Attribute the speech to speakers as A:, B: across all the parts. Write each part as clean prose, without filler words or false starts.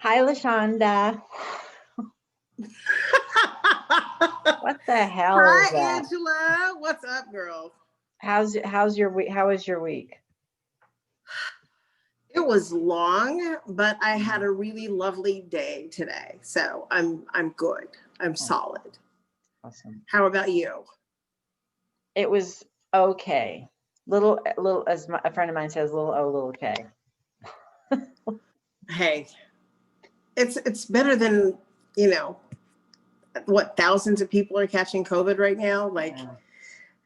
A: Hi, Lashonda. What the hell is
B: Hi,
A: that?
B: Angela. What's up, girl?
A: How's your week? How was your week?
B: It was long, but I had a really lovely day today. So I'm good. I'm solid.
A: Awesome.
B: How about you?
A: It was okay. Little, as a friend of mine says, little K.
B: Hey, it's better than, what thousands of people are catching COVID right now. Like,
A: Yeah.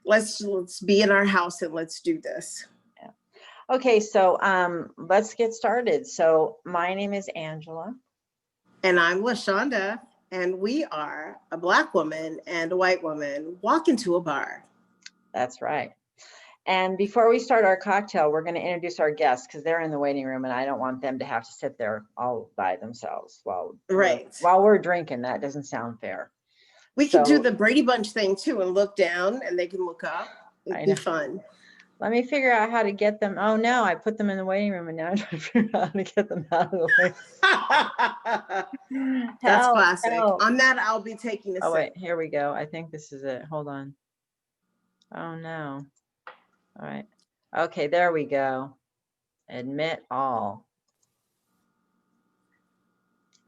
B: let's be in our house and let's do this.
A: Yeah. Okay, so let's get started. So my name is Angela.
B: And I'm Lashonda, and we are a Black woman and a white woman walk into a bar.
A: That's right. And before we start our cocktail, we're going to introduce our guests because they're in the waiting room and I don't want them to have to sit there all by themselves while we're drinking. That doesn't sound fair.
B: We could do the Brady Bunch thing too and look down and they can look up. It'd be fun.
A: Let me figure out how to get them. Oh no, I put them in the waiting room and now I'm trying to figure out how to get them out of the way.
B: That's classic. On that, I'll be taking a sip.
A: Wait, here we go. I think this is it. Hold on. Oh no. All right. Okay, there we go. Admit all.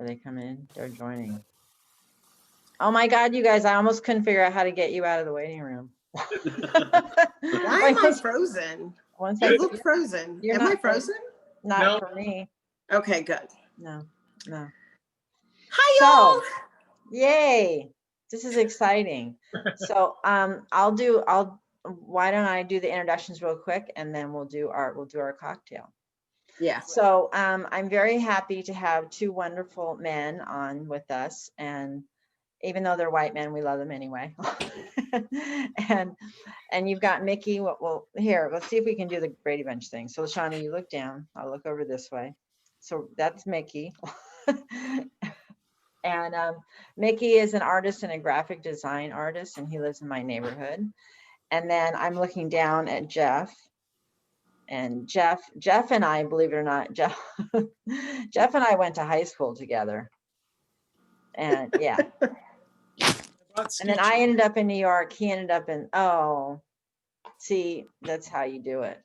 A: Are they coming in? They're joining. Oh my God, you guys, I almost couldn't figure out how to get you out of the waiting room.
B: Why am I frozen? You look frozen. Am I frozen?
A: Not for me.
B: Okay, good.
A: No.
B: Hi, y'all.
A: Yay. This is exciting. So why don't I do the introductions real quick and then we'll do our cocktail.
B: Yeah.
A: So I'm very happy to have two wonderful men on with us, and even though they're white men, we love them anyway. and you've got Mikki. Well, here, let's see if we can do the Brady Bunch thing. So Lashonda, you look down. I'll look over this way. So that's Mikki. And Mikki is an artist and a graphic design artist, and he lives in my neighborhood. And then I'm looking down at Geoff. And Geoff and I, believe it or not, Geoff and I went to high school together. And yeah. And then I ended up in New York. He ended up in, see, that's how you do it.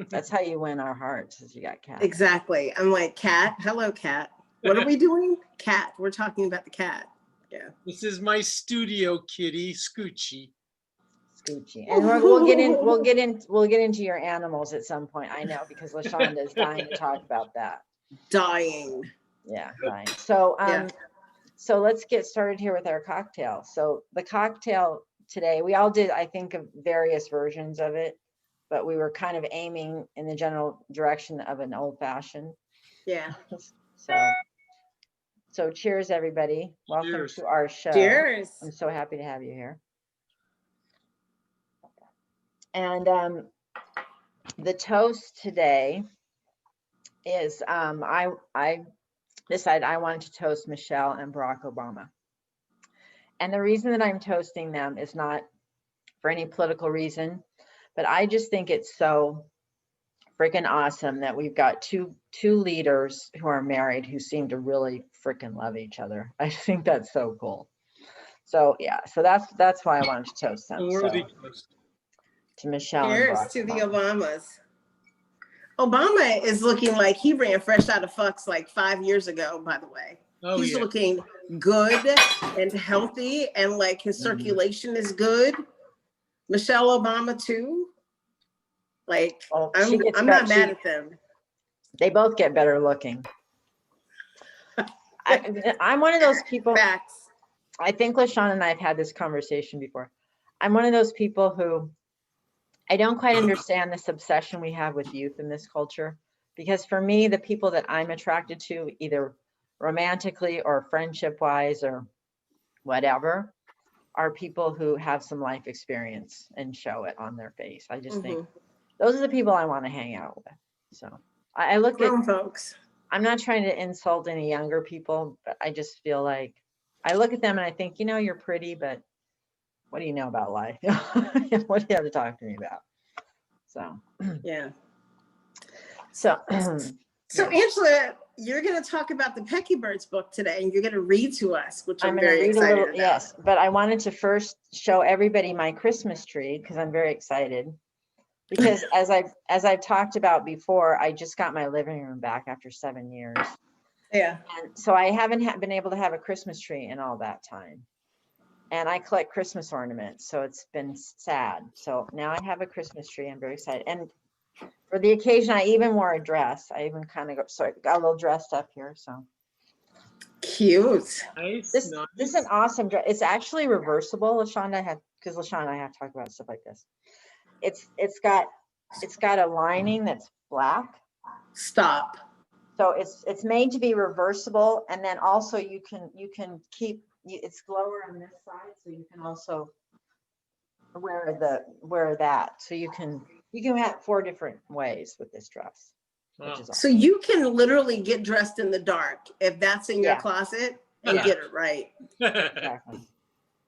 A: That's how you win our hearts, is you got Cat.
B: Exactly. I'm like, Cat, hello, Cat. What are we doing? Cat. We're talking about the cat. Yeah.
C: This is my studio kitty, Scoochie.
A: And we'll get into your animals at some point. I know, because Lashonda is dying to talk about that.
B: Dying.
A: Yeah, dying. So so let's get started here with our cocktail. So the cocktail today, we all did, I think, of various versions of it, but we were kind of aiming in the general direction of an old fashioned.
B: Yeah.
A: So cheers, everybody. Welcome to our show.
B: Cheers.
A: I'm so happy to have you here. And the toast today is I decided I wanted to toast Michelle and Barack Obama. And the reason that I'm toasting them is not for any political reason, but I just think it's so freaking awesome that we've got two leaders who are married who seem to really freaking love each other. I think that's so cool. So yeah, so that's why I wanted to toast them. To Michelle.
B: Cheers to the Obamas. Obama is looking like he ran fresh out of fucks like 5 years ago, by the way. He's looking good and healthy, and like his circulation is good. Michelle Obama too. Like, I'm not mad at them.
A: They both get better looking. I'm one of those people.
B: Facts.
A: I think LaShawn and I have had this conversation before. I'm one of those people who I don't quite understand this obsession we have with youth in this culture, because for me, the people that I'm attracted to, either romantically or friendship wise or whatever, are people who have some life experience and show it on their face. I just think those are the people I want to hang out with. So I look at
B: folks.
A: I'm not trying to insult any younger people, but I just feel like I look at them and I think, you're pretty, but what do you know about life? What do you have to talk to me about? So
B: yeah.
A: So
B: Angela, you're going to talk about the Pekkybird's book today, and you're going to read to us, which I'm
A: gonna
B: very
A: read
B: excited about.
A: Yes, but I wanted to first show everybody my Christmas tree because I'm very excited. Because as I've talked about before, I just got my living room back after 7 years.
B: Yeah.
A: And so I haven't been able to have a Christmas tree in all that time. And I collect Christmas ornaments, so it's been sad. So now I have a Christmas tree. I'm very excited. And for the occasion, I even wore a dress. I even kind of got a little dressed up here. So
B: cute.
C: Nice.
A: This is an awesome dress. It's actually reversible. Lashonda because Lashonda and I have to talk about stuff like this. It's got a lining that's black.
B: Stop.
A: So it's made to be reversible, and then also you can keep it's lower on this side, so you can also wear that. So you can have 4 different ways with this dress.
C: Wow.
A: Which is awesome.
B: So you can literally get dressed in the dark if that's in your closet and
A: Yeah.
B: get it right.
A: Exactly.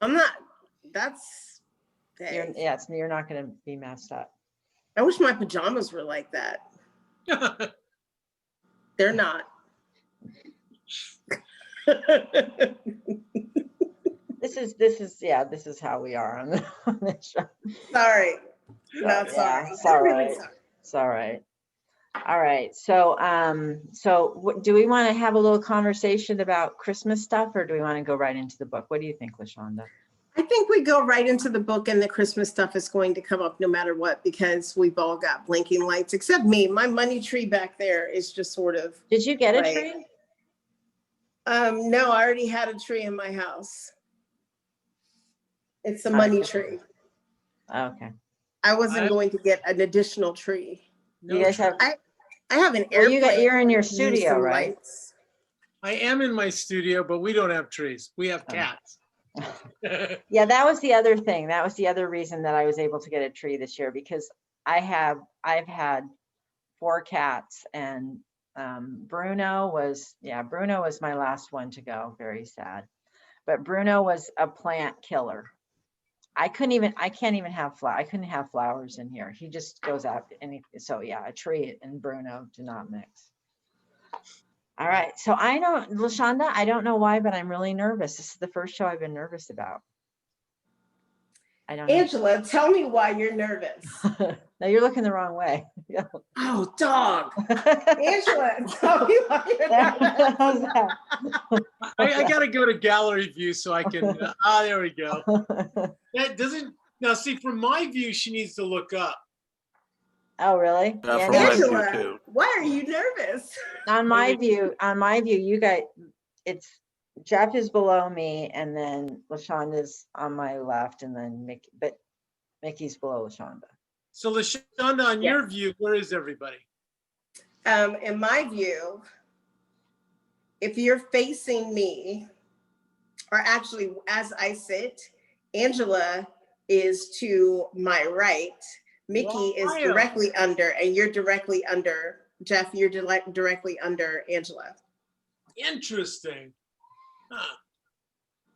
B: I'm not. That's. Hey.
A: You're not going to be messed up.
B: I wish my pajamas were like that. They're not.
A: This is how we are on this show.
B: Sorry.
A: So,
B: Not sorry.
A: It's all
B: Really
A: right.
B: sorry.
A: It's all right. All right. So, do we want to have a little conversation about Christmas stuff, or do we want to go right into the book? What do you think, Lashonda?
B: I think we go right into the book, and the Christmas stuff is going to come up no matter what, because we've all got blinking lights, except me. My money tree back there is just sort of.
A: Did you get a tree?
B: No, I already had a tree in my house. It's a money tree.
A: Okay.
B: I wasn't going to get an additional tree.
C: No,
A: you guys have.
B: I have an airplane.
A: You're in your studio, right?
B: Lights.
C: I am in my studio, but we don't have trees. We have cats.
A: Yeah, that was the other thing. That was the other reason that I was able to get a tree this year, because I've had 4 cats, and Bruno was my last one to go. Very sad. But Bruno was a plant killer. I can't even have I couldn't have flowers in here. He just goes out so yeah, a tree and Bruno do not mix. All right. So Lashonda, I don't know why, but I'm really nervous. This is the first show I've been nervous about. I don't know.
B: Angela, tell me why you're nervous.
A: No, you're looking the wrong way.
B: Oh, dog. Angela, tell me why you're nervous.
C: I got to go to gallery view so I can. There we go. That doesn't. Now, see, from my view, she needs to look up.
A: Oh, really?
D: Yeah, from
A: no.
D: my view
B: Angela,
D: too.
B: why are you nervous?
A: On my view, you guys, it's Geoff is below me, and then Lashonda's on my left, and then Mikki, but Mikki's below Lashonda.
C: So, Lashonda, on your view, where is everybody?
B: In my view, if you're facing me, or actually as I sit, Angela is to my right. Mikki is directly under, and you're directly under. Geoff, you're directly under Angela.
C: Interesting. Huh.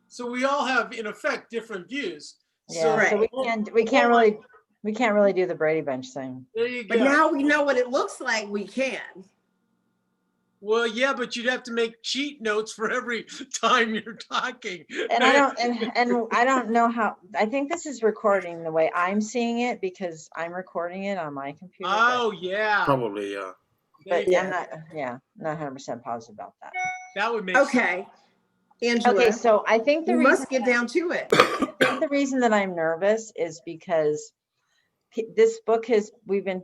C: So we all have, in effect, different views.
A: Yeah, so we can't really do the Brady Bunch thing.
C: There you go.
B: But now we know what it looks like. We can.
C: Well, yeah, but you'd have to make cheat notes for every time you're talking.
A: And I don't know how. I think this is recording the way I'm seeing it, because I'm recording it on my computer.
C: Oh, yeah.
D: Probably, yeah.
A: But I'm not 100% positive about that.
C: That would make sense.
B: Okay. Angela.
A: Okay, so I think
B: we must get down to it.
A: I think the reason that I'm nervous is because this book we've been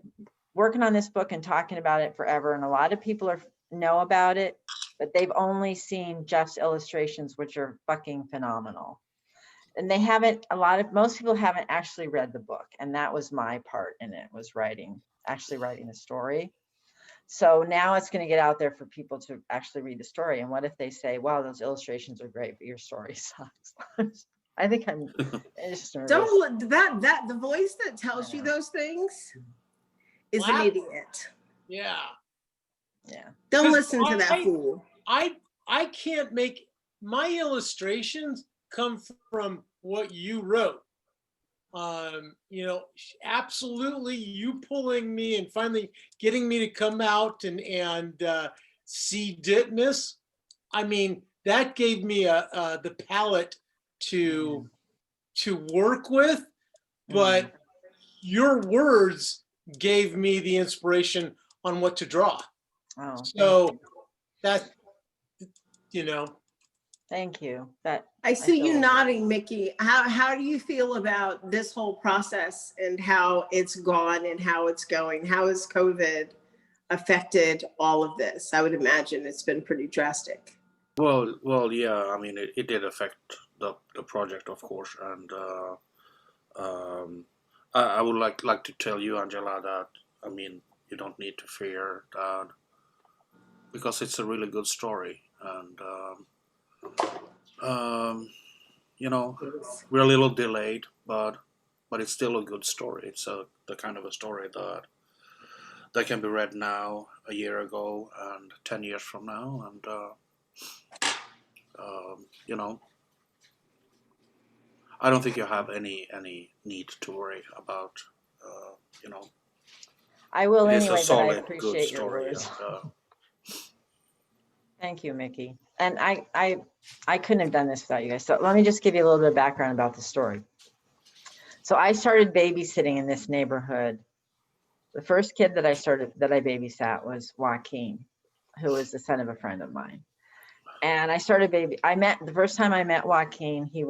A: working on this book and talking about it forever, and a lot of people know about it, but they've only seen Geoff's illustrations, which are fucking phenomenal. And most people haven't actually read the book, and that was my part in it, was actually writing the story. So now it's going to get out there for people to actually read the story. And what if they say, wow, those illustrations are great, but your story sucks? I think I'm just nervous.
B: The voice that tells you those things is an idiot.
C: Yeah.
A: Yeah.
B: Don't listen to that fool.
C: I can't make my illustrations come from what you wrote. Absolutely you pulling me and finally getting me to come out and C. Dittness, I mean, that gave me the palette to work with, but your words gave me the inspiration on what to draw.
A: Oh,
C: so that, you know.
A: Thank you. That
B: I see
A: feel
B: you
A: like-
B: nodding, Mikki. How do you feel about this whole process and how it's gone and how it's going? How has COVID affected all of this? I would imagine it's been pretty drastic.
D: Well, yeah. I mean, it did affect the project, of course, and I would like to tell you, Angela, that I mean, you don't need to fear that because it's a really good story, and you know, we're a little delayed, but it's still a good story. It's the kind of a story that can be read now, a year ago, and 10 years from now, and you know, I don't think you have any need to worry about. You know,
A: I will
D: it is
A: anyway,
D: a
A: but I
D: solid, good
A: appreciate your
D: story.
A: words.
D: And,
A: Thank you, Mikki. And I couldn't have done this without you guys. So let me just give you a little bit of background about the story. So I started babysitting in this neighborhood. The first kid that I babysat was Joaquin, who was the son of a friend of mine. And the first time I met Joaquin, he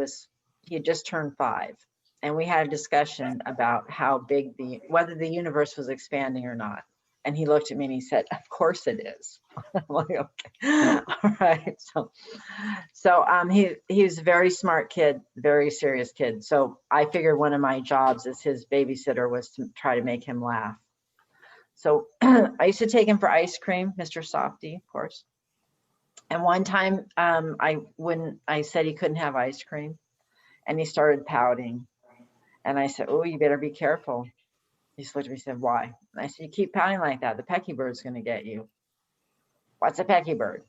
A: had just turned 5. And we had a discussion about how big whether the universe was expanding or not. And he looked at me and he said, "Of course it is." I'm like, okay, all right. So he was a very smart kid, very serious kid. So I figured one of my jobs as his babysitter was to try to make him laugh. So I used to take him for ice cream, Mr. Softy, of course. And one time I said he couldn't have ice cream, and he started pouting. And I said, "Oh, you better be careful." He just looked at me and said, "Why?" And I said, "You keep pouting like that, the Pekkybird's going to get you." "What's a Pekkybird?"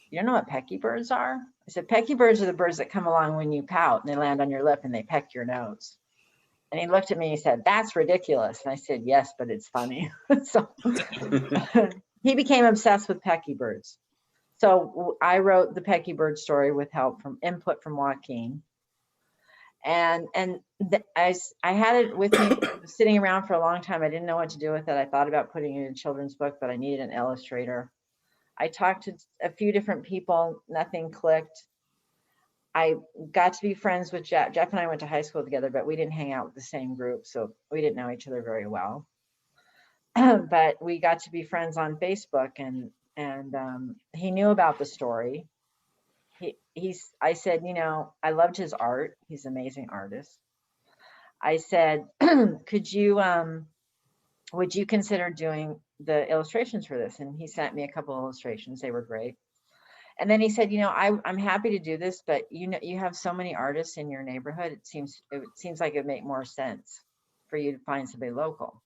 A: "You don't know what Pekkybirds are?" I said, "Pekkybirds are the birds that come along when you pout and they land on your lip and they peck your nose." And he looked at me and he said, "That's ridiculous." And I said, "Yes, but it's funny." So he became obsessed with Pekkybirds. So I wrote the Pekkybird story with input from Joaquin. And I had it with me sitting around for a long time. I didn't know what to do with it. I thought about putting it in a children's book, but I needed an illustrator. I talked to a few different people, nothing clicked. I got to be friends with Jeff. Jeff and I went to high school together, but we didn't hang out with the same group, so we didn't know each other very well. But we got to be friends on Facebook, and he knew about the story. I said, you know, I loved his art. He's an amazing artist. I said, would you consider doing the illustrations for this? And he sent me a couple of illustrations. They were great. And then he said, you know, I'm happy to do this, but you know, you have so many artists in your neighborhood. It seems like it would make more sense for you to find somebody local.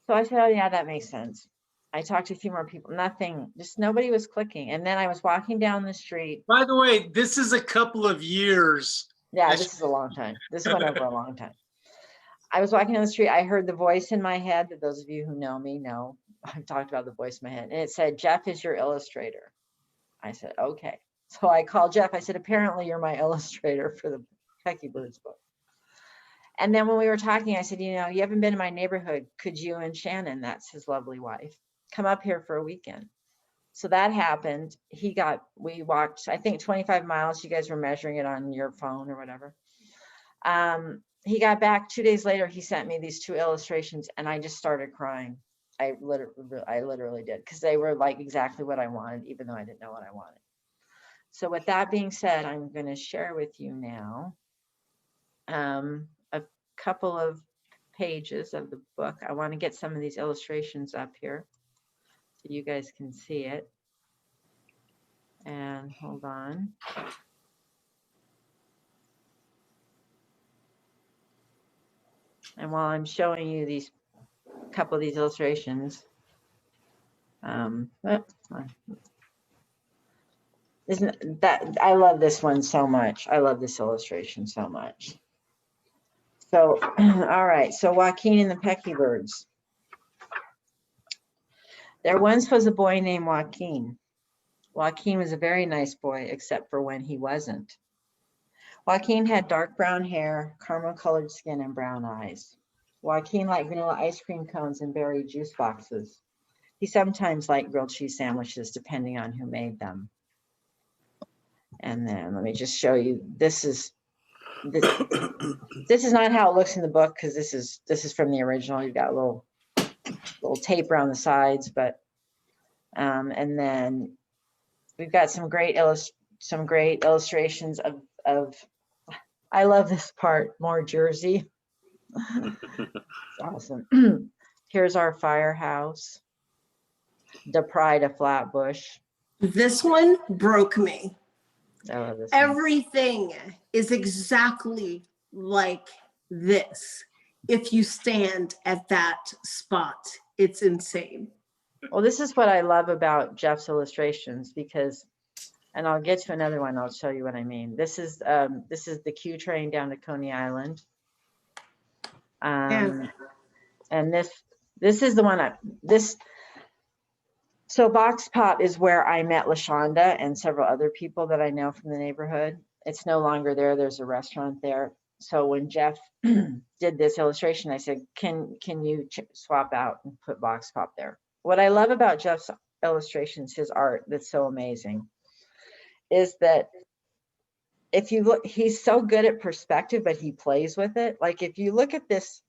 A: So I said, oh yeah, that makes sense. I talked to a few more people, nobody was clicking. And then I was walking down the street.
C: By the way, this is a couple of years.
A: Yeah, this is a long time. This went over a long time. I was walking down the street. I heard the voice in my head, that those of you who know me know, I've talked about the voice in my head. And it said, "Jeff is your illustrator." I said, okay. So I called Jeff. I said, "Apparently you're my illustrator for the Pekkybirds book." And then when we were talking, I said, you know, you haven't been in my neighborhood. Could you and Shannon, that's his lovely wife, come up here for a weekend? So that happened. We walked, I think 25 miles. You guys were measuring it on your phone or whatever. He got back 2 days later. He sent me these 2 illustrations and I just started crying. I literally did, because they were like exactly what I wanted, even though I didn't know what I wanted. So with that being said, I'm going to share with you now a couple of pages of the book. I want to get some of these illustrations up here so you guys can see it. And hold on. And while I'm showing you these couple of these illustrations, isn't that, I love this one so much. I love this illustration so much. So, all right. So Joaquin and the Pekkybirds. There once was a boy named Joaquin. Joaquin was a very nice boy, except for when he wasn't. Joaquin had dark brown hair, caramel-colored skin, and brown eyes. Joaquin liked vanilla ice cream cones and berry juice boxes. He sometimes liked grilled cheese sandwiches, depending on who made them. And then let me just show you. This is not how it looks in the book, because this is from the original. You've got a little tape around the sides, but and then we've got some great illustrations of. I love this part, more Jersey. It's awesome. Here's our firehouse, the pride of Flatbush.
B: This one broke me.
A: I love this one.
B: Everything is exactly like this. If you stand at that spot, it's insane.
A: Well, this is what I love about Geoff's illustrations, because, and I'll get to another one. I'll show you what I mean. This is the Q train down to Coney Island.
B: Yeah.
A: And this is the one so Box Pop is where I met Lashonda and several other people that I know from the neighborhood. It's no longer there. There's a restaurant there. So when Geoff did this illustration, I said, can you swap out and put Box Pop there? What I love about Geoff's illustrations, his art that's so amazing, is that if you look, he's so good at perspective, but he plays with it. Like if you look at this,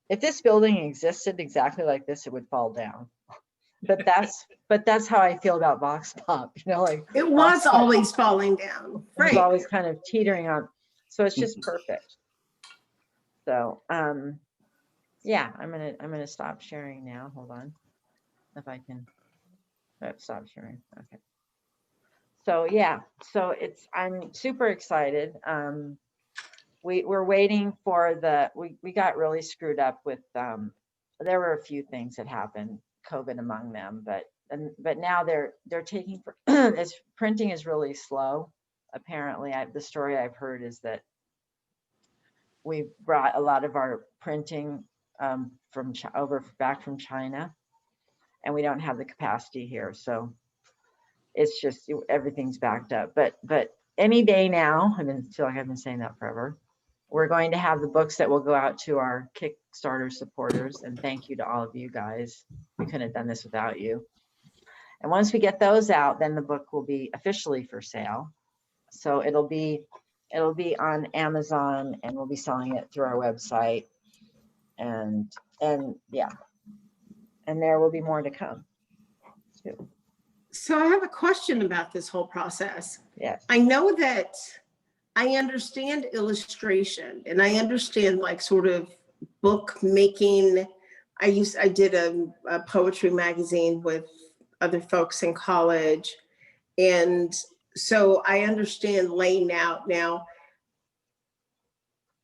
A: if this building existed exactly like this, it would fall down. But that's how I feel about Box Pop. You know, like
B: it was always falling down.
A: It was always kind of teetering on. So it's just perfect. So yeah, I'm gonna stop sharing now. Hold on, if I can. Stop sharing. Okay. So yeah, so I'm super excited. We're waiting for we got really screwed up with there were a few things that happened, COVID among them, but now they're taking as printing is really slow. Apparently, the story I've heard is that we brought a lot of our printing back from China, and we don't have the capacity here, so it's just everything's backed up. But any day now, I feel like I've been saying that forever. We're going to have the books that will go out to our Kickstarter supporters, and thank you to all of you guys. We couldn't have done this without you. And once we get those out, then the book will be officially for sale. So it'll be on Amazon, and we'll be selling it through our website. And yeah, and there will be more to come too.
B: So I have a question about this whole process.
A: Yes.
B: I know that I understand illustration, and I understand like sort of book making. I did a poetry magazine with other folks in college. And so I understand laying out. Now,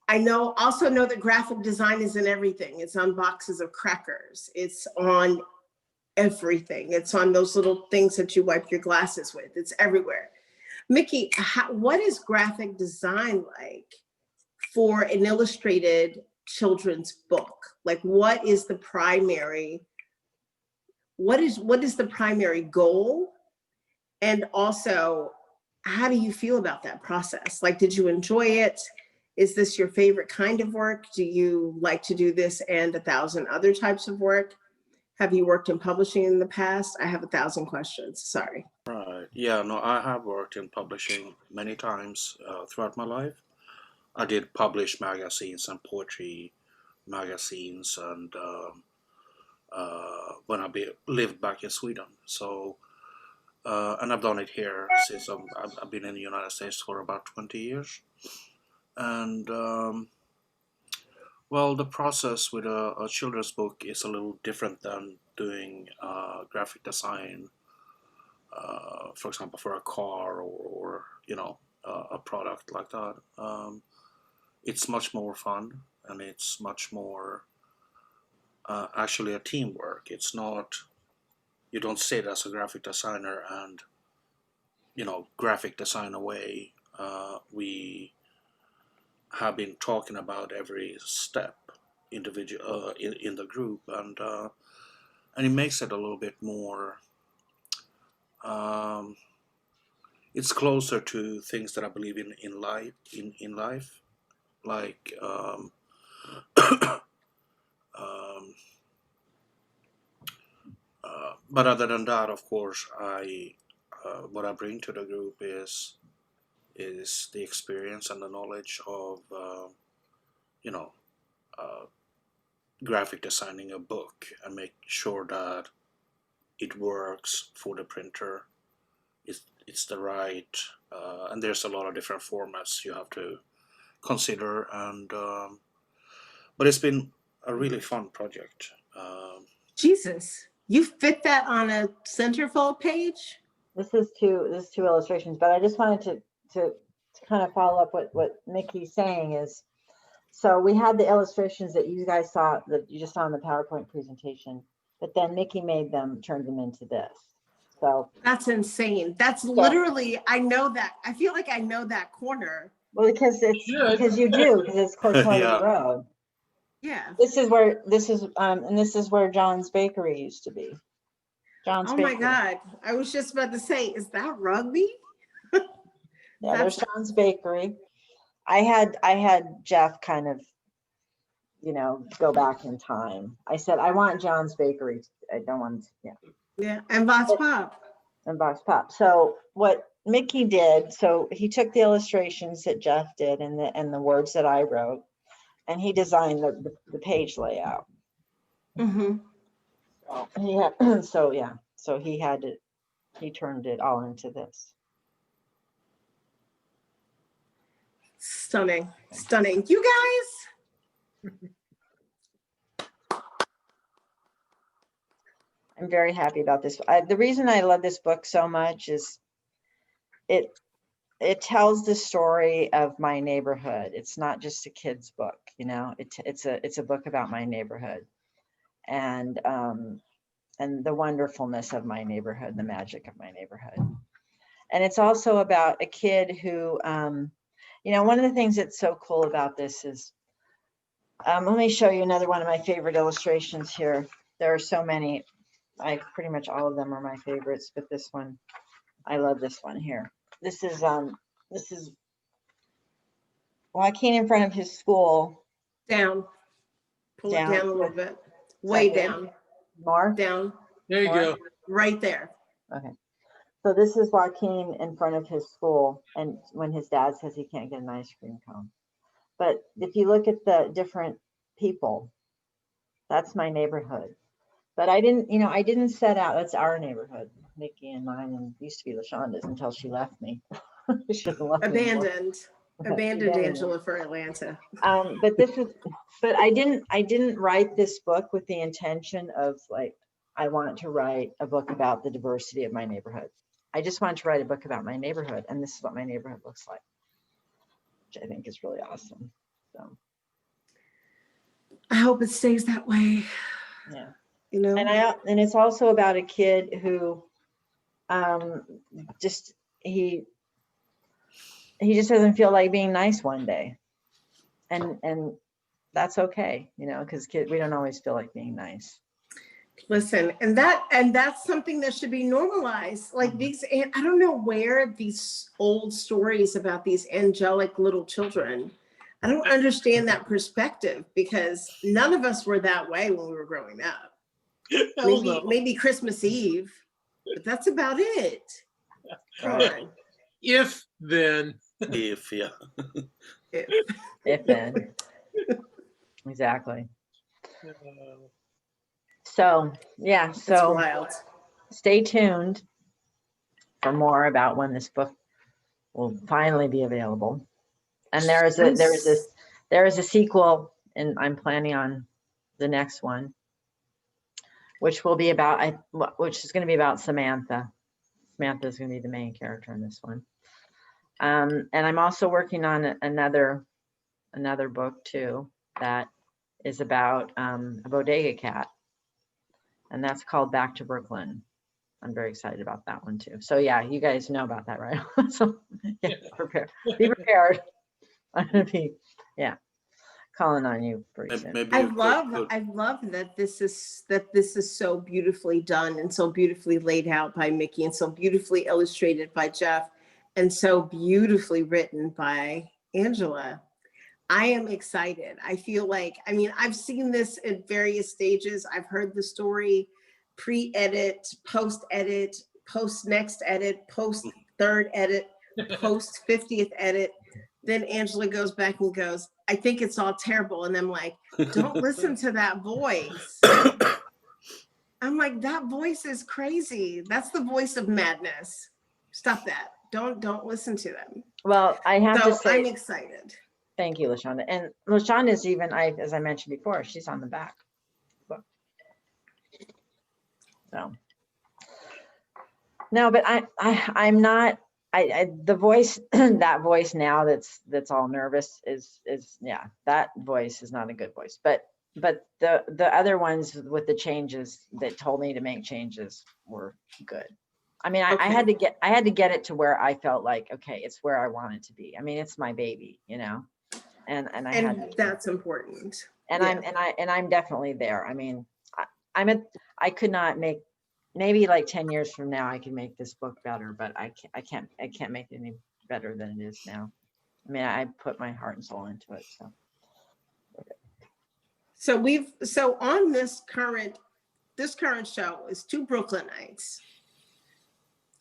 B: I also know that graphic design is in everything. It's on boxes of crackers. It's on everything. It's on those little things that you wipe your glasses with. It's everywhere. Mikki, what is graphic design like for an illustrated children's book? Like, what is the primary goal? And also, how do you feel about that process? Like, did you enjoy it? Is this your favorite kind of work? Do you like to do this and 1,000 other types of work? Have you worked in publishing in the past? I have 1,000 questions, sorry.
D: Right. Yeah, no, I have worked in publishing many times throughout my life. I did publish magazines and poetry magazines, and when I lived back in Sweden. So, and I've done it here since I've been in the United States for about 20 years. And well, the process with a children's book is a little different than doing graphic design, for example, for a car or a product like that. It's much more fun, and it's much more actually a teamwork. It's not, you don't sit as a graphic designer and graphic design away. We have been talking about every step individual in the group, and and it makes it a little bit more. It's closer to things that I believe in life. In life, like. Um, but other than that, of course, what I bring to the group is the experience and the knowledge of you know uh, graphic designing a book and make sure that it works for the printer. It's the right and there's a lot of different formats you have to consider, and but it's been a really fun project.
B: Jesus, you fit that on a centerfold page?
A: This is two illustrations, but I just wanted to kind of follow up what Mikki's saying is, so we had the illustrations that you guys saw, that you just saw in the PowerPoint presentation, but then Mikki turned them into this. So
B: that's insane. That's literally, I know that. I feel like I know that corner.
A: Well, because you do, because it's close to
D: Yeah.
A: the road.
B: Yeah.
A: This is where John's Bakery used to be. John's
B: Oh
A: Bakery.
B: my God. I was just about to say, is that rugby?
A: Yeah, there's John's Bakery. I had Geoff kind of, go back in time. I said, I want John's Bakery. I don't want,
B: Yeah, and Vox Pop.
A: And Vox Pop. So what Mikki did, so he took the illustrations that Geoff did and the words that I wrote, and he designed the page layout.
B: Mm-hmm.
A: So he turned it all into this.
B: Stunning. You guys.
A: I'm very happy about this. The reason I love this book so much is it tells the story of my neighborhood. It's not just a kid's book, it's a book about my neighborhood and the wonderfulness of my neighborhood, the magic of my neighborhood. And it's also about a kid who, one of the things that's so cool about this is, let me show you another one of my favorite illustrations here. There are so many. Pretty much all of them are my favorites, but this one, I love this one here. This is Joaquin in front of his school.
B: Down. Pull it down a little bit. Way down.
A: More?
B: Down.
C: There you go.
B: Right there.
A: Okay. So this is Joaquin in front of his school, and when his dad says he can't get an ice cream cone. But if you look at the different people, that's my neighborhood. But I didn't set out, that's our neighborhood, Mikki and mine, and used to be Lashonda's until she left me. She doesn't love me anymore.
B: Abandoned Angela for Atlanta.
A: But I didn't write this book with the intention of I want to write a book about the diversity of my neighborhood. I just wanted to write a book about my neighborhood, and this is what my neighborhood looks like, which I think is really awesome. So
B: I hope it stays that way.
A: Yeah.
B: And
A: it's also about a kid who he just doesn't feel like being nice one day, and that's okay, because we don't always feel like being nice.
B: Listen, and that's something that should be normalized. Like these, I don't know where these old stories about these angelic little children, I don't understand that perspective, because none of us were that way when we were growing up. Maybe Christmas Eve, but that's about it. Come on.
C: If then.
D: If, yeah.
A: If then. Exactly. So, yeah, so
B: wild.
A: Stay tuned for more about when this book will finally be available. And there is a sequel, and I'm planning on the next one, which is going to be about Samantha. Samantha is going to be the main character in this one. And I'm also working on another book too that is about a bodega cat, and that's called Back to Brooklyn. I'm very excited about that one too. So yeah, you guys know about that, right? So yeah, be prepared. I'm gonna be, calling on you pretty soon.
D: Maybe
B: I
D: you
B: love
D: could.
B: that this is so beautifully done and so beautifully laid out by Mikki and so beautifully illustrated by Geoff and so beautifully written by Angela. I am excited. I feel like, I mean, I've seen this at various stages. I've heard the story pre-edit, post-edit, post-next edit, post-third edit, post-50th edit. Then Angela goes back and goes, I think it's all terrible. And I'm like, don't listen to that voice. I'm like, that voice is crazy. That's the voice of madness. Stop that. Don't listen to them.
A: Well, I have to say,
B: I'm excited.
A: thank you, Lashonda. And Lashonda is even, as I mentioned before, she's on the back book. So, no, but I'm not, the voice, that voice now that's all nervous is yeah, that voice is not a good voice. But the other ones with the changes that told me to make changes were good. I mean, I had to get it to where I felt like, okay, it's where I want it to be. I mean, it's my baby, you know, and
B: that's important.
A: And yeah. I'm definitely there. I mean, I could not make, maybe like 10 years from now, I can make this book better, but I can't make it any better than it is now. I mean, I put my heart and soul into it.
B: So on this current show is 2 Brooklynites,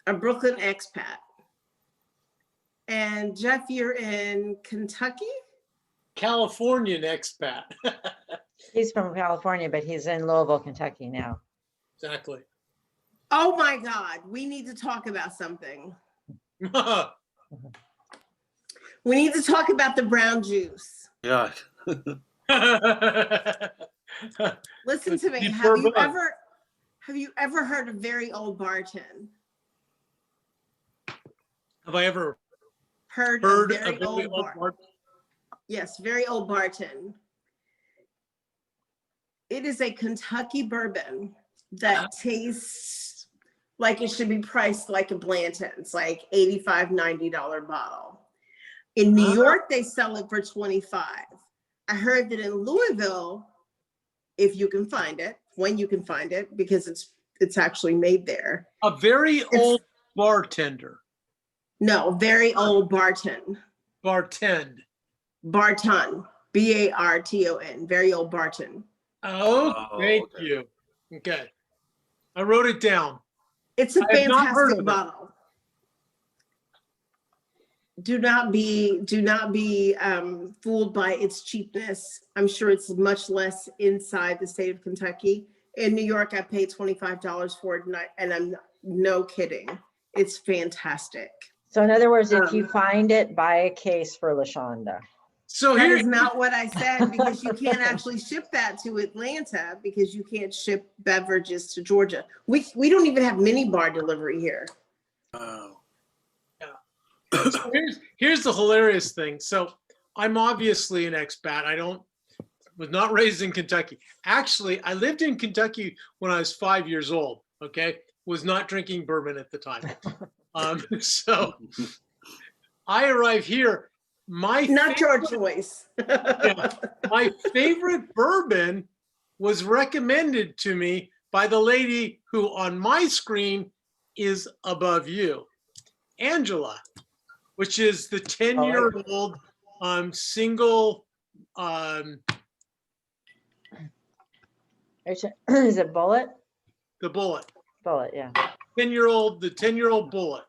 B: a Brooklyn expat, and Geoff, you're in Kentucky?
C: Californian expat.
A: He's from California, but he's in Louisville, Kentucky now.
C: Exactly.
B: Oh my God, we need to talk about something. We need to talk about the brown juice.
D: Yeah.
B: Listen to me. Have you ever heard of Very Old Barton?
C: Have I ever
B: heard of Very Old Barton? Yes, Very Old Barton. It is a Kentucky bourbon that tastes like it should be priced like a Blanton's, like $85, $90 bottle. In New York, they sell it for $25. I heard that in Louisville, if you can find it, when you can find it, because it's actually made there.
C: A very old bartender.
B: No, Very Old Barton.
C: Bartend.
B: Barton. Barton. Very Old Barton.
C: Oh, thank you. Okay. I wrote it down.
B: It's a fantastic bottle. Do not be fooled by its cheapness. I'm sure it's much less inside the state of Kentucky. In New York, I paid $25 for it, and I'm no kidding. It's fantastic.
A: So in other words, if you find it, buy a case for Lashonda.
C: So
B: that is not what I said, because you can't actually ship that to Atlanta, because you can't ship beverages to Georgia. We don't even have mini bar delivery here.
D: Oh.
C: Yeah. So here's the hilarious thing. So I'm obviously an expat. Was not raised in Kentucky. Actually, I lived in Kentucky when I was 5 years old. Okay, was not drinking bourbon at the time. So I arrive here.
B: Not your choice.
C: Yeah, my favorite bourbon was recommended to me by the lady who on my screen is above you, Angela, which is the 10-year-old single.
A: Is it Bullet?
C: The Bullet.
A: Bullet, yeah.
C: 10-year-old Bullet.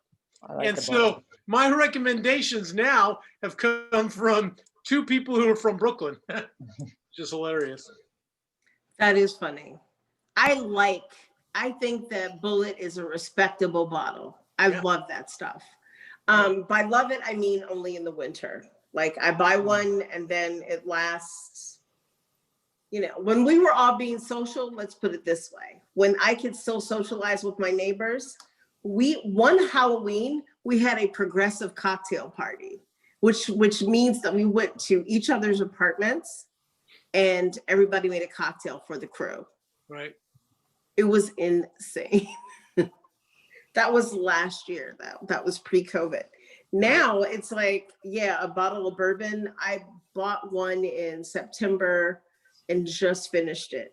A: Like
C: and so my recommendations now have come from 2 people who are from Brooklyn. Just hilarious.
B: That is funny. I think that Bullet is a respectable bottle. I love that stuff. By love it, I mean only in the winter. Like I buy one and then it lasts, you know, when we were all being social, let's put it this way. When I could still socialize with my neighbors, one Halloween, we had a progressive cocktail party, which means that we went to each other's apartments and everybody made a cocktail for the crew.
C: Right.
B: It was insane. That was last year, that was pre-COVID. Now it's like, yeah, a bottle of bourbon. I bought one in September and just finished it.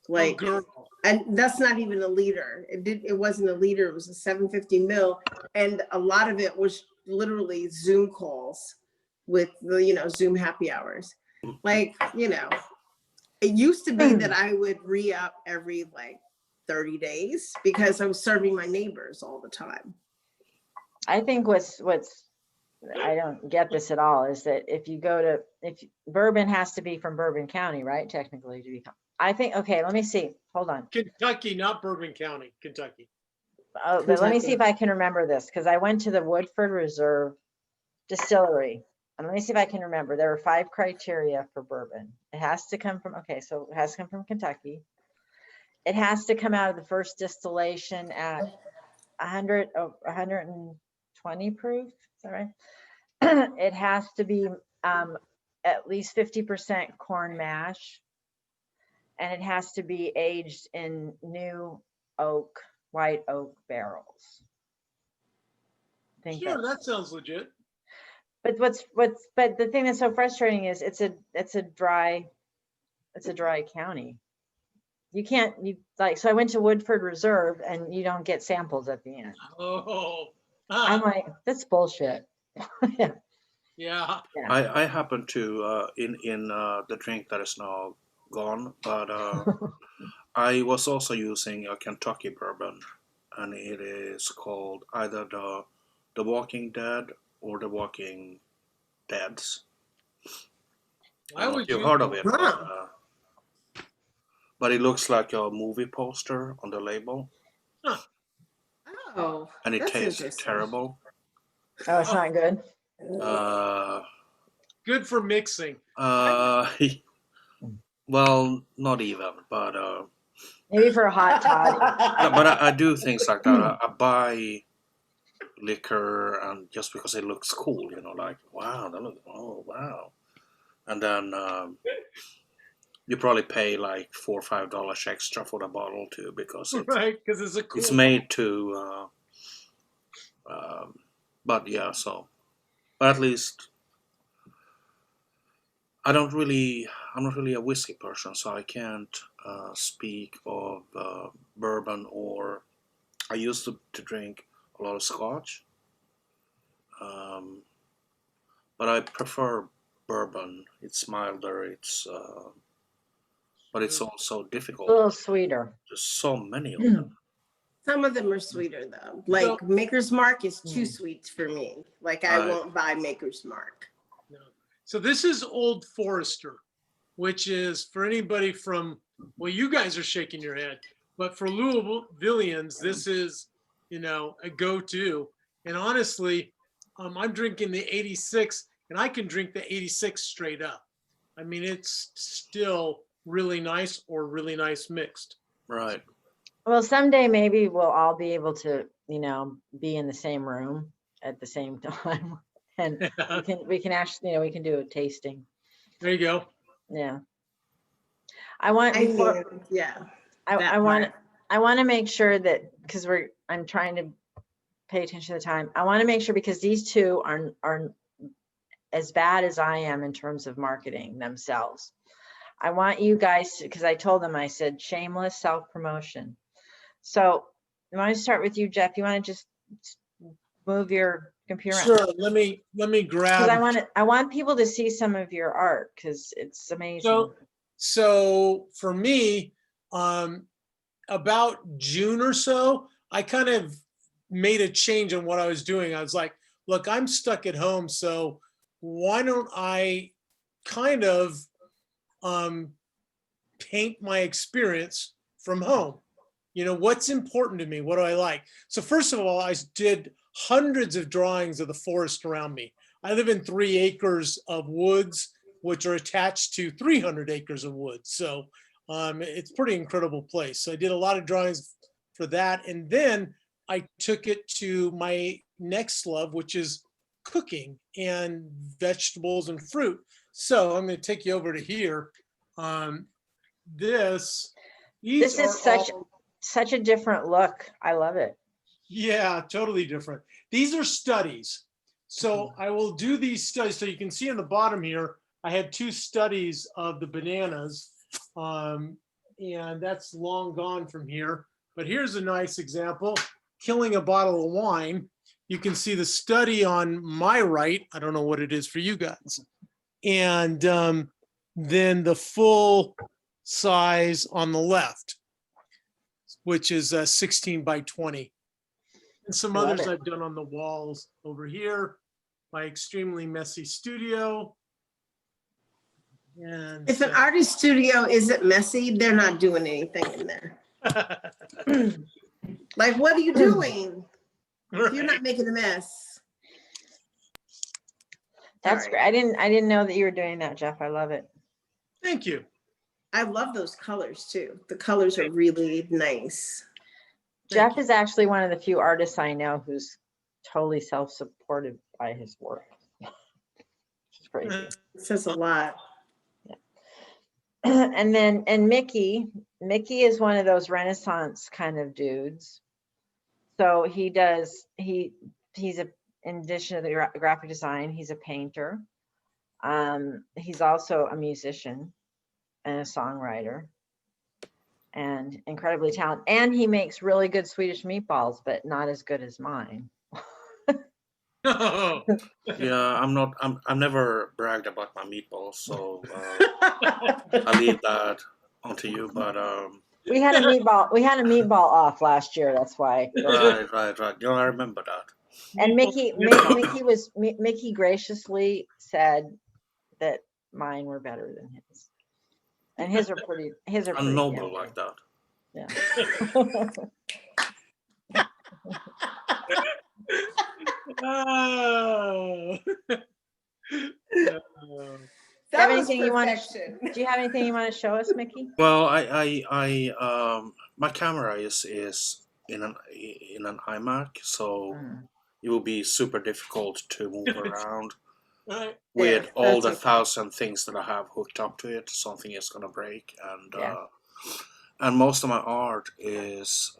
B: Like,
C: girl.
B: and that's not even a liter. It wasn't a liter. It was a 750 mil, and a lot of it was literally Zoom calls with the Zoom happy hours. Like, it used to be that I would re-up every like 30 days because I was serving my neighbors all the time.
A: I think what's I don't get this at all is that if bourbon has to be from Bourbon County, right? Technically to become. I think, okay, let me see. Hold on.
C: Kentucky, not Bourbon County, Kentucky.
A: Oh, but let me see if I can remember this, because I went to the Woodford Reserve Distillery. And let me see if I can remember. There were 5 criteria for bourbon. It has to come from, so it has to come from Kentucky. It has to come out of the first distillation at 120 proof. Is that right? It has to be at least 50% corn mash. And it has to be aged in new white oak barrels.
C: Sure, that sounds legit.
A: But but the thing that's so frustrating is it's a dry county. You can't, so I went to Woodford Reserve and you don't get samples at the end.
C: Oh.
A: I'm like, that's bullshit.
C: Yeah.
D: I happen to in the drink that is now gone, but I was also using a Kentucky bourbon, and it is called either the Walking Dead or the Walking Deads. I don't know if you've heard of it, but it looks like a movie poster on the label.
C: Huh.
B: Oh,
D: and it tastes terrible.
A: Oh, it's not good.
C: Good for mixing.
D: Well, not even, but
A: maybe for a hot toddy.
D: no, but I do things like that. I buy liquor, and just because it looks cool, like wow, wow, and then you probably pay like $4 or $5 extra for the bottle too, because it's made to. But yeah, but at least I'm not really a whiskey person, so I can't speak of bourbon, or I used to drink a lot of scotch, but I prefer bourbon. It's milder, but it's also difficult.
A: A little sweeter.
D: There's so many of them.
B: Some of them are sweeter though. Like Maker's Mark is too sweet for me. Like I won't buy Maker's Mark.
C: No. So this is Old Forester, which is for anybody from, well, you guys are shaking your head, but for Louisvillians, this is, a go-to. And honestly, I'm drinking the 86, and I can drink the 86 straight up. I mean, it's still really nice or really nice mixed.
D: Right.
A: Well, someday maybe we'll all be able to, be in the same room at the same time, and we can actually, we can do a tasting.
C: There you go.
A: Yeah. I want to make sure that, because I'm trying to pay attention to the time. I want to make sure, because these two are as bad as I am in terms of marketing themselves. I want you guys to, because I told them, I said, shameless self-promotion. So I want to start with you, Geoff. You want to just move your computer around?
C: Sure. Let me grab.
A: Because I want people to see some of your art, because it's amazing.
C: So for me, about June or so, I kind of made a change on what I was doing. I was like, look, I'm stuck at home, so why don't I kind of paint my experience from home? What's important to me? What do I like? So first of all, I did hundreds of drawings of the forest around me. I live in 3 acres of woods, which are attached to 300 acres of woods. So it's a pretty incredible place. So I did a lot of drawings for that. And then I took it to my next love, which is cooking and vegetables and fruit. So I'm going to take you over to here. This
A: is such a different look. I love it.
C: Yeah, totally different. These are studies. So I will do these studies. So you can see on the bottom here, I had 2 studies of the bananas. And that's long gone from here. But here's a nice example, killing a bottle of wine. You can see the study on my right. I don't know what it is for you guys. And then the full size on the left, which is 16 by 20. And some
A: Love
C: others
A: it.
C: I've done on the walls over here. My extremely messy studio. And
B: If an artist studio isn't messy, they're not doing anything in there. Like, what are you doing? If you're not making a mess.
A: That's
B: Sorry.
A: great. I didn't know that you were doing that, Geoff. I love it.
C: Thank you.
B: I love those colors too. The colors are really nice.
A: Geoff is actually one of the few artists I know who's totally self-supported by his work. It's crazy.
B: It says a lot.
A: And Mikki is one of those Renaissance kind of dudes. So he's in addition to the graphic design, he's a painter. He's also a musician and a songwriter and incredibly talented. And he makes really good Swedish meatballs, but not as good as mine.
D: Yeah, I'm never bragged about my meatballs, so I leave that onto you. But
A: We had a meatball off last year. That's why.
D: right. You know, I remember that.
A: And Mikki graciously said that mine were better than his, and his are pretty.
D: I'm noble like that.
A: Yeah.
B: Oh.
A: Have anything you want to? Do you have anything you want to show us, Mikki?
D: Well, my camera is in an iMac, so it will be super difficult to move around with all the 1,000 things that I have hooked up to it. Something is gonna break, and most of my art is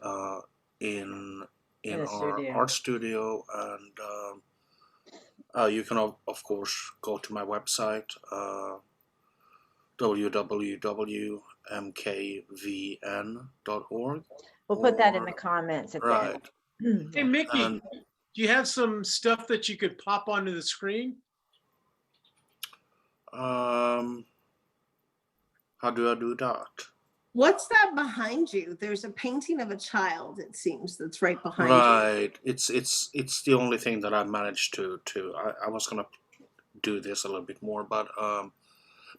D: in our art studio, and you can of course go to my website, www.mkvn.org.
A: We'll put that in the comments at the end.
C: Hey, Mikki, do you have some stuff that you could pop onto the screen?
D: How do I do that?
B: What's that behind you? There's a painting of a child, it seems, that's right behind you.
D: Right. It's the only thing that I managed to. I was gonna do this a little bit more, but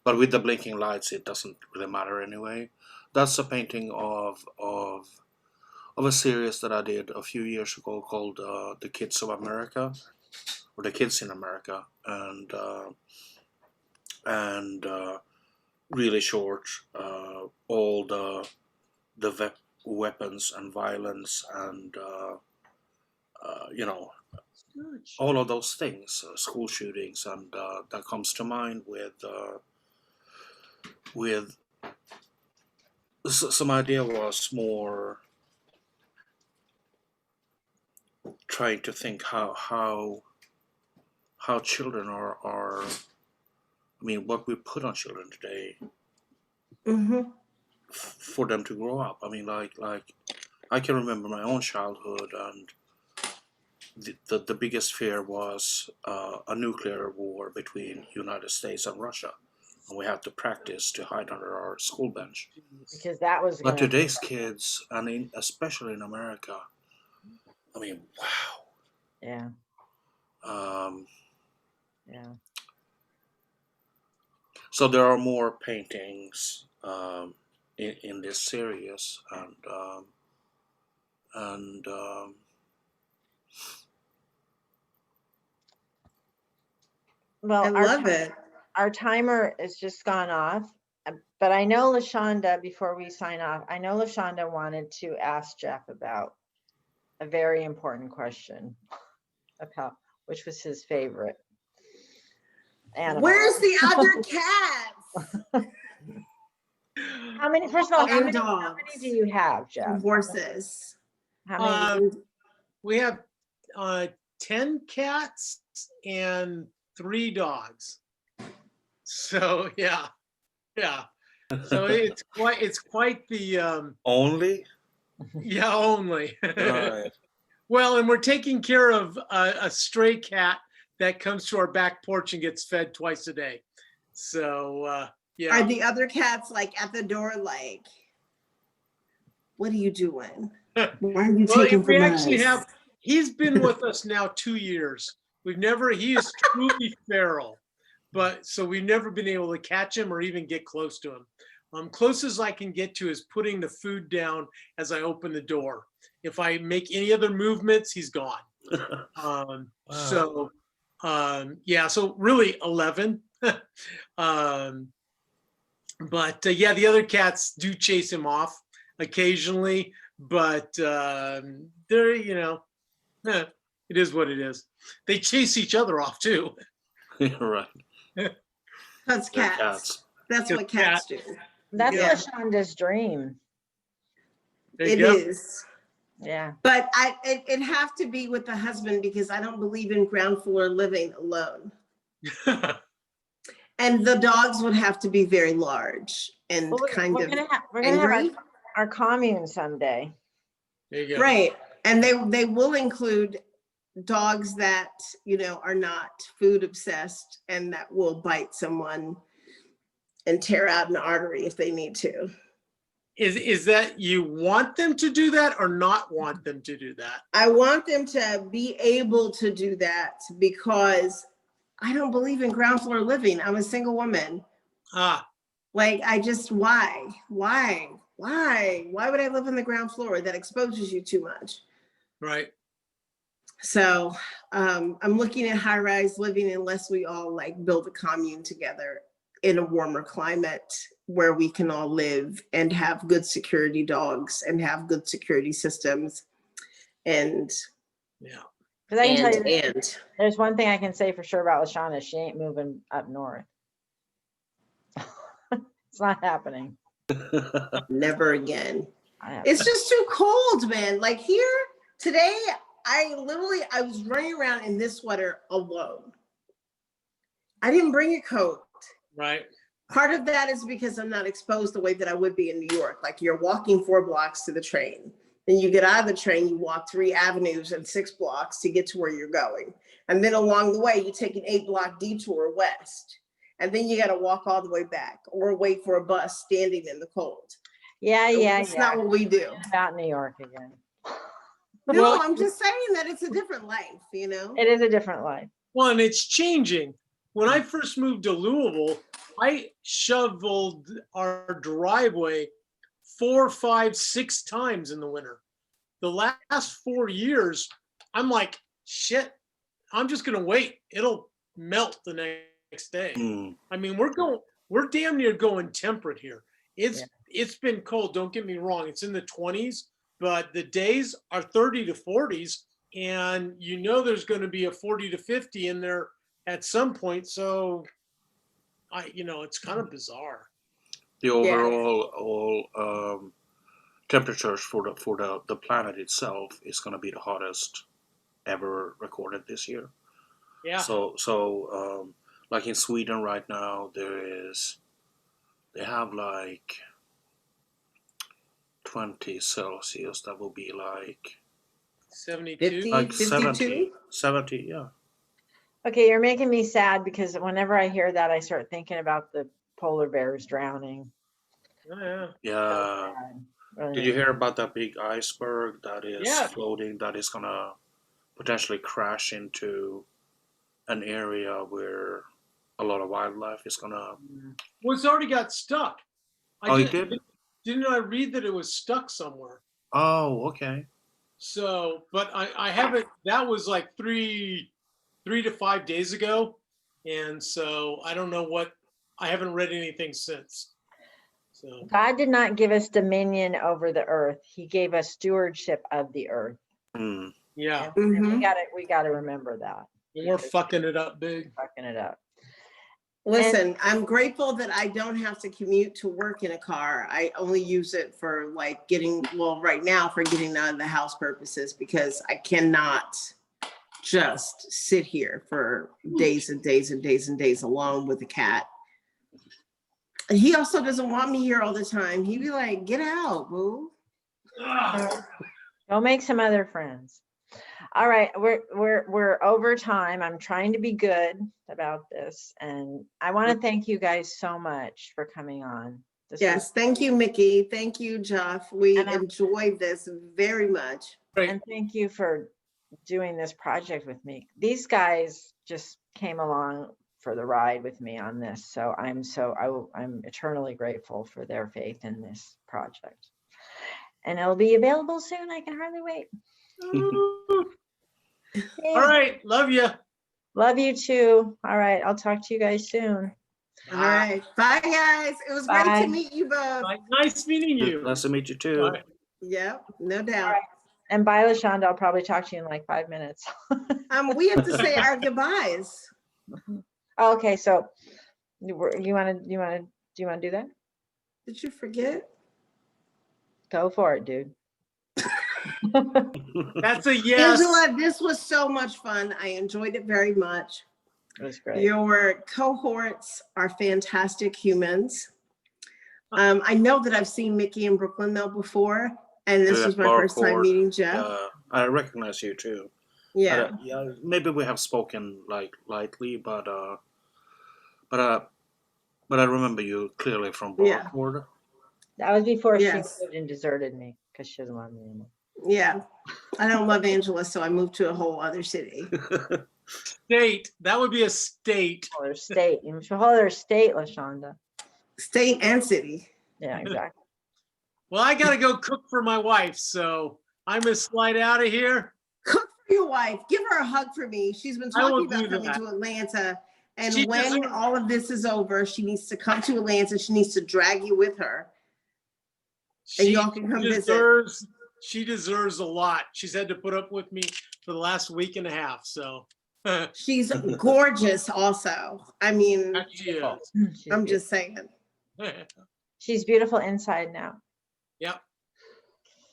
D: with the blinking lights, it doesn't really matter anyway. That's a painting of a series that I did a few years ago called The Kids of America, or The Kids in America, and really short, all the weapons and violence and you know, all of those things, school shootings, and that comes to mind with some idea was more trying to think how children are. I mean, what we put on children today, for them to grow up. I mean, like I can remember my own childhood, and the biggest fear was a nuclear war between United States and Russia, and we had to practice to hide under our school bench.
A: Because that was.
D: But today's kids, and especially in America, I mean, wow.
A: Yeah.
D: Yeah. So there are more paintings in this series, and
A: well,
B: I love it.
A: Our timer has just gone off, but I know Lashonda, before we sign off, I know Lashonda wanted to ask Geoff about a very important question about which was his favorite animal.
B: Where's the other cats?
A: How many? First of all, how many do you have, Geoff?
B: Horses.
A: How many?
C: We have 10 cats and 3 dogs. So yeah. So it's quite the
D: Only?
C: yeah, only.
D: Right.
C: Well, and we're taking care of a stray cat that comes to our back porch and gets fed twice a day. So yeah.
B: Are the other cats like at the door like, what are you doing? Why are you taking
C: we
B: from
C: actually
B: us?
C: he's been with us now 2 years. He is truly feral, but so we've never been able to catch him or even get close to him. Closest I can get to is putting the food down as I open the door. If I make any other movements, he's gone.
D: Wow.
C: So yeah, so really 11. But yeah, the other cats do chase him off occasionally, but they're, it is what it is. They chase each other off too.
D: Right.
B: That's
D: They're
B: cats. That's what
C: Cats.
B: cats do.
A: That's
B: Yeah.
A: Lashonda's dream.
B: It is.
A: Yeah.
B: But it'd have to be with the husband because I don't believe in ground floor living alone. And the dogs would have to be very large and
A: Well,
B: kind
A: we're
B: of
A: gonna have
B: angry.
A: our commune someday.
C: There you go.
B: Right. And they will include dogs that, are not food obsessed and that will bite someone and tear out an artery if they need to.
C: Is that you want them to do that or not want them to do that?
B: I want them to be able to do that because I don't believe in ground floor living. I'm a single woman. Like, why would I live on the ground floor? That exposes you too much.
C: Right.
B: So I'm looking at high-rise living unless we all like build a commune together in a warmer climate where we can all live and have good security dogs and have good security systems. And
C: yeah.
A: Because I can tell you, there's one thing I can say for sure about Lashonda: she ain't moving up north. It's not happening.
B: Never again. It's just too cold, man. Like here today, I was running around in this sweater alone. I didn't bring a coat.
C: Right.
B: Part of that is because I'm not exposed the way that I would be in New York. Like you're walking 4 blocks to the train. Then you get out of the train, you walk 3 avenues and 6 blocks to get to where you're going. And then along the way, you take an 8-block detour west. And then you got to walk all the way back or wait for a bus standing in the cold.
A: Yeah.
B: It's not what we do.
A: About New York again.
B: No, I'm just saying that it's a different life,
A: It is a different life.
C: Well, and it's changing. When I first moved to Louisville, I shoveled our driveway 4, 5, 6 times in the winter. The last 4 years, I'm like, shit, I'm just gonna wait. It'll melt the next day. I mean, we're damn near going temperate here. It's been cold, don't get me wrong. It's in the 20s, but the days are 30 to 40s, and there's going to be a 40 to 50 in there at some point. So it's kind of bizarre.
D: The overall temperatures for the planet itself is going to be the hottest ever recorded this year.
C: Yeah.
D: So like in Sweden right now, they have like 20 Celsius. That will be like
C: 72,
B: 50,
D: like
B: 52?
D: 70, yeah.
A: Okay, you're making me sad because whenever I hear that, I start thinking about the polar bears drowning.
C: Oh,
D: yeah.
A: Really.
D: Did you hear about that big iceberg that is floating, that is gonna potentially crash into an area where a lot of wildlife is gonna...
C: Well, it's already got stuck.
D: It did?
C: Didn't I read that it was stuck somewhere?
D: Oh, okay.
C: So, but I haven't, that was like 3 to 5 days ago. And so I don't know I haven't read anything since. So
A: God did not give us dominion over the earth. He gave us stewardship of the earth.
C: Yeah.
A: And we got to remember that.
C: We're fucking it up big.
A: Fucking it up.
B: Listen, I'm grateful that I don't have to commute to work in a car. I only use it for like right now for getting out of the house purposes, because I cannot just sit here for days and days and days and days alone with a cat. And he also doesn't want me here all the time. He'd be like, get out, boo.
A: Go make some other friends. All right, we're over time. I'm trying to be good about this, and I want to thank you guys so much for coming on.
B: Yes, thank you, Mikki. Thank you, Geoff. We enjoyed this very much.
A: And thank you for doing this project with me. These guys just came along for the ride with me on this, so I'm eternally grateful for their faith in this project. And it'll be available soon. I can hardly wait.
C: All right. Love you.
A: Love you too. All right. I'll talk to you guys soon.
B: All right. Bye, guys. It was great to meet you both.
C: Bye. Nice meeting you.
D: Nice to meet you too.
C: Bye.
B: Yep, no doubt.
A: Right. And bye, Lashonda. I'll probably talk to you in like 5 minutes.
B: We have to say our goodbyes.
A: Okay. So do you want to do that?
B: Did you forget?
A: Go for it, dude.
C: That's a yes.
B: Angela, this was so much fun. I enjoyed it very much.
A: It was great.
B: Your cohorts are fantastic humans. I know that I've seen Mikki in Brooklyn though before, and this was my first time meeting Geoff.
D: I recognize you too.
B: Yeah.
D: Maybe we have spoken like lightly, but I remember you clearly from Brockford.
A: That was before she moved and deserted me because she doesn't love me anymore.
B: Yeah, I don't love Angela, so I moved to a whole other city.
C: State. That would be a state.
A: Or state. You should call her a state, Lashonda.
B: State and city.
A: Yeah, exactly.
C: Well, I got to go cook for my wife, so I'm going to slide out of here.
B: Cook for your wife. Give her a hug for me. She's been talking about coming to Atlanta. And when all of this is over, she needs to come to Atlanta. She needs to drag you with her. And y'all can come visit.
C: She deserves a lot. She's had to put up with me for the last week and a half. So
B: she's gorgeous also. I mean, I'm just saying.
A: She's beautiful inside now.
C: Yep.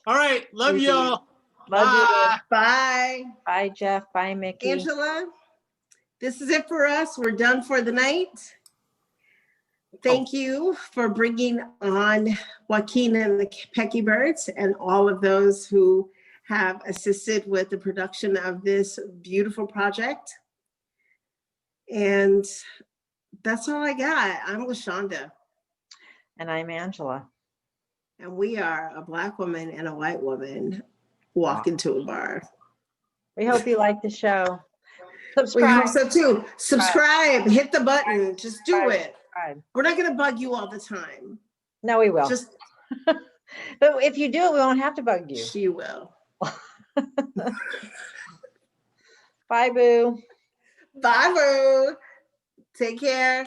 C: All right. Love y'all.
A: Love you.
B: Bye.
A: Bye, Geoff. Bye, Mikki.
B: Angela, this is it for us. We're done for the night. Thank you for bringing on Joaquin and the Pekkybirds and all of those who have assisted with the production of this beautiful project. And that's all I got. I'm Lashonda.
A: And I'm Angela.
B: And we are a Black woman and a white woman walk into a bar.
A: We hope you like the show.
B: Subscribe. We hope so too. Subscribe. Hit the button. Just do it. We're not going to bug you all the time.
A: No, we will.
B: Just,
A: but if you do it, we won't have to bug you.
B: She will.
A: Bye, boo.
B: Bye, boo. Take care.